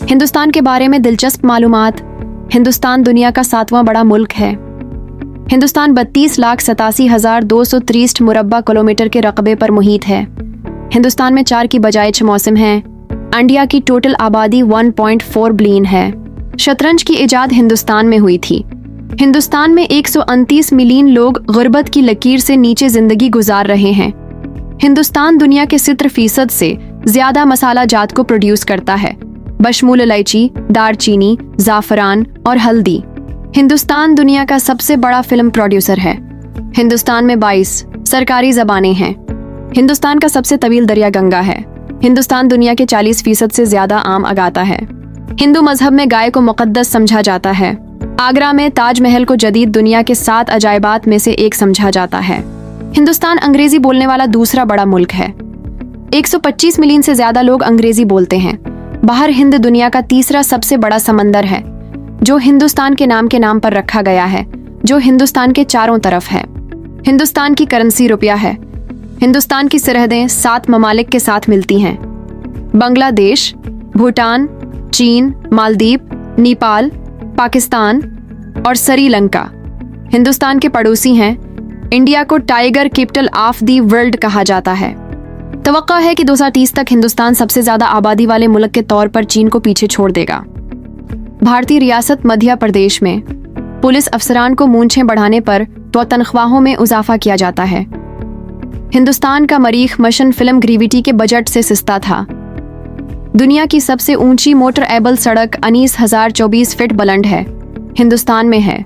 हिंदुस्तान के बारे में दिलचस्प मालूमात। हिंदुस्तान दुनिया का 7वां बड़ा मुल्क है। हिंदुस्तान 32,87,263 मुरब्बा किलोमीटर के रकबे पर मुहित है। हिंदुस्तान में 4 की बजाय 6 मौसम हैं। इंडिया की टोटल आबादी 1.4 बिलियन है। शतरंज की इजाद हिंदुस्तान में हुई थी। हिंदुस्तान में 129 मिलियन लोग गुर्बत की लकीर से नीचे जिंदगी गुजार रहे हैं। हिंदुस्तान दुनिया के 70% से ज्यादा मसाला जात को प्रोड्यूस करता है, बशमूल इलायची, दारचीनी, जाफरान और हल्दी। हिंदुस्तान दुनिया का सबसे बड़ा फिल्म प्रोड्यूसर है। हिंदुस्तान में 22 सरकारी जबानें हैं। हिंदुस्तान का सबसे तवील दरिया गंगा है। हिंदुस्तान दुनिया के 40% से ज्यादा आम उगाता है। हिंदू मजहब में गाय को मुकद्दस समझा जाता है। आगरा में ताजमहल को जदीद दुनिया के 7 अजायबात में से एक समझा जाता है। हिंदुस्तान अंग्रेजी बोलने वाला दूसरा बड़ा मुल्क है। 125 मिलियन से ज्यादा लोग अंग्रेजी बोलते हैं। बाहर हिंद दुनिया का तीसरा सबसे बड़ा समंदर है, जो हिंदुस्तान के नाम पर रखा गया है, जो हिंदुस्तान के चारों तरफ है। हिंदुस्तान की करेंसी रुपया है। हिंदुस्तान की सरहदें 7 ममालिक के साथ मिलती हैं: बांग्लादेश, भूटान, चीन, मालदीव, नेपाल, पाकिस्तान और श्रीलंका। हिंदुस्तान के पड़ोसी हैं। इंडिया को tiger capital of the world कहा जाता है। तवक्का है कि 2030 तक हिंदुस्तान सबसे ज्यादा आबादी वाले मुल्क के तौर पर चीन को पीछे छोड़ देगा। भारतीय रियासत मध्य प्रदेश में पुलिस अफसरान को मूंछें बढ़ाने पर तो तनख्वाहों में इजाफा किया जाता है। हिंदुस्तान का मरीख मशन फिल्म ग्रेविटी के बजट से सस्ता था। दुनिया की सबसे ऊंची मोटर एबल सड़क 19,024 फीट बुलंद है, हिंदुस्तान में है।